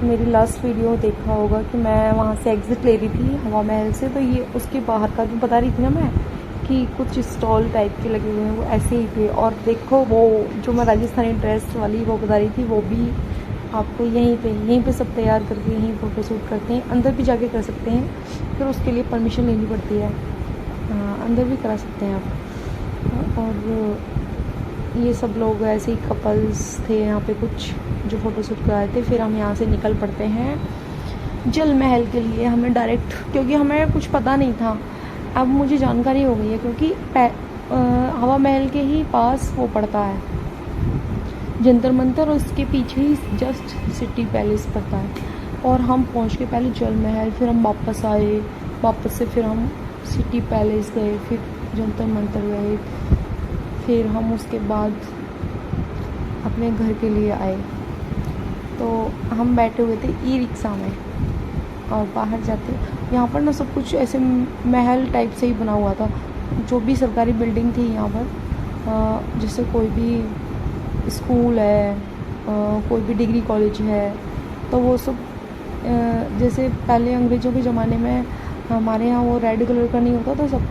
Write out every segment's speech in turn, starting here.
मेरी last video देखा होगा कि मैं वहाँ से एग्ज़िट ले रही थी हवा महल से, तो ये उसके बाहर का जो बता रही थी ना मैं कि कुछ स्टॉल टाइप के लगे हुए हैं, वो ऐसे ही थे। और देखो वो जो मैं राजस्थानी ड्रेस वाली वो बता रही थी, वो भी आपको यहीं पे सब तैयार करके यहीं फ़ोटो शूट करते हैं। अंदर भी जाके कर सकते हैं, फिर उसके लिए परमिशन लेनी पड़ती है। अंदर भी करा सकते हैं आप। और ये सब लोग ऐसे ही कपल्स थे यहाँ पे कुछ जो फ़ोटो शूट कराए थे। फिर हम यहाँ से निकल पड़ते हैं जल महल के लिए। हमें डायरेक्ट, क्योंकि हमें कुछ पता नहीं था, अब मुझे जानकारी हो गई है, क्योंकि हवा महल के ही पास वो पड़ता है जंतर मंतर, और उसके पीछे ही जस्ट सिटी पैलेस पड़ता है। और हम पहुँच के पहले जल महल, फिर हम वापस आए, वापस से फिर हम सिटी पैलेस गए, फिर जंतर मंतर गए, फिर हम उसके बाद अपने घर के लिए आए। तो हम बैठे हुए थे ई रिक्शा में और बाहर जाते यहाँ पर ना सब कुछ ऐसे महल टाइप से ही बना हुआ था। जो भी सरकारी बिल्डिंग थी यहाँ पर, जैसे कोई भी स्कूल है, कोई भी डिग्री कॉलेज है, तो वो सब जैसे पहले अंग्रेज़ों के ज़माने में हमारे यहाँ वो रेड कलर का नहीं होता था सब,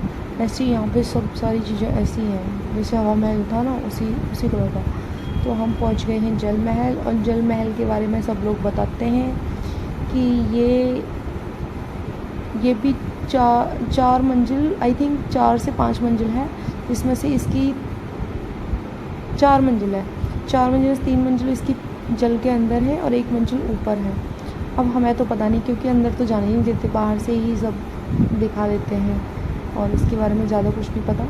ऐसे ही यहाँ पे सब सारी चीज़ें ऐसी हैं जैसे हवा महल था ना उसी कलर का। तो हम पहुँच गए हैं जल महल, और जल महल के बारे में सब लोग बताते हैं कि ये भी चार मंजिल, आई थिंक 4 से 5 मंजिल है, जिसमें से इसकी 4 मंजिल है। 4 मंजिल से 3 मंजिल इसकी जल के अंदर है और 1 मंजिल ऊपर है। अब हमें तो पता नहीं, क्योंकि अंदर तो जाने ही नहीं देते, बाहर से ही सब दिखा देते हैं और इसके बारे में ज़्यादा कुछ नहीं पता।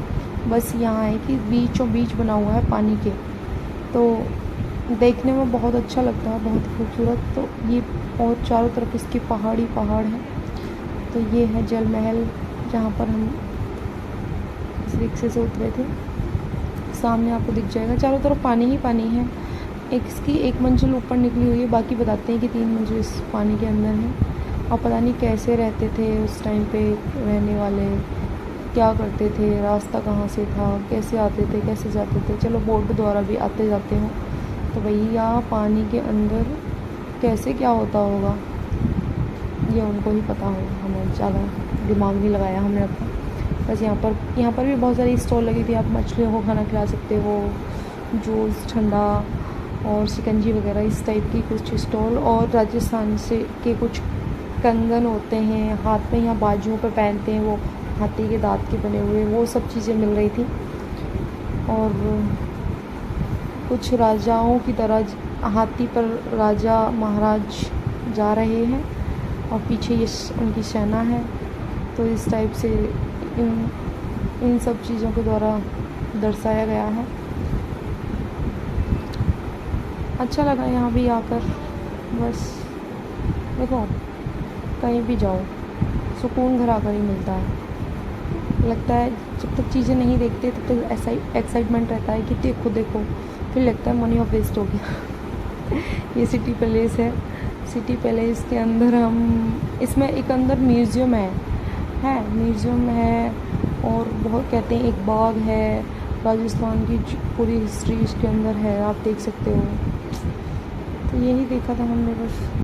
बस यहाँ है कि बीचों बीच बना हुआ है पानी के, तो देखने में बहुत अच्छा लगता है, बहुत खूबसूरत। तो ये और चारों तरफ इसके पहाड़ ही पहाड़ हैं। तो ये है जल महल जहाँ पर हम इस रिक्शे से उतरे थे। सामने आपको दिख जाएगा, चारों तरफ पानी ही पानी है। इसकी 1 मंजिल ऊपर निकली हुई है, बाकी बताते हैं कि 3 मंजिल इस पानी के अंदर है। और पता नहीं कैसे रहते थे उस टाइम पे रहने वाले, क्या करते थे, रास्ता कहाँ से था, कैसे आते थे कैसे जाते थे। चलो बोट द्वारा भी आते जाते हो, तो भैया पानी के अंदर कैसे क्या होता होगा ये उनको ही पता होगा, हमें ज़्यादा दिमाग नहीं लगाया हमने अपना। बस यहाँ पर भी बहुत सारी स्टॉल लगी थी, आप मछलियों को खाना खिला सकते हो, जूस, ठंडा और शिकंजी वगैरह इस टाइप की कुछ स्टॉल। और राजस्थान से के कुछ कंगन होते हैं हाथ में, यहाँ बाजुओं पर पहनते हैं, वो हाथी के दांत के बने हुए, वो सब चीज़ें मिल रही थी। और कुछ राजाओं की तरह हाथी पर राजा महाराज जा रहे हैं और पीछे ये उनकी सेना है। तो इस टाइप से इन सब चीज़ों के द्वारा दर्शाया गया है। अच्छा लगा यहाँ भी आकर। बस देखो, कहीं भी जाओ सुकून घर आकर ही मिलता है। लगता है जब तक चीज़ें नहीं देखते तब तक ऐसा ही एक्साइटमेंट रहता है कि देखो देखो, फिर लगता है मनी ऑफ वेस्ट हो गया। ये सिटी पैलेस है। सिटी पैलेस के अंदर इसमें एक अंदर म्यूज़ियम है म्यूज़ियम है, और बहुत कहते हैं एक बाग है, राजस्थान की पूरी हिस्ट्री इसके अंदर है, आप देख सकते हो। तो यही देखा था हमने बस।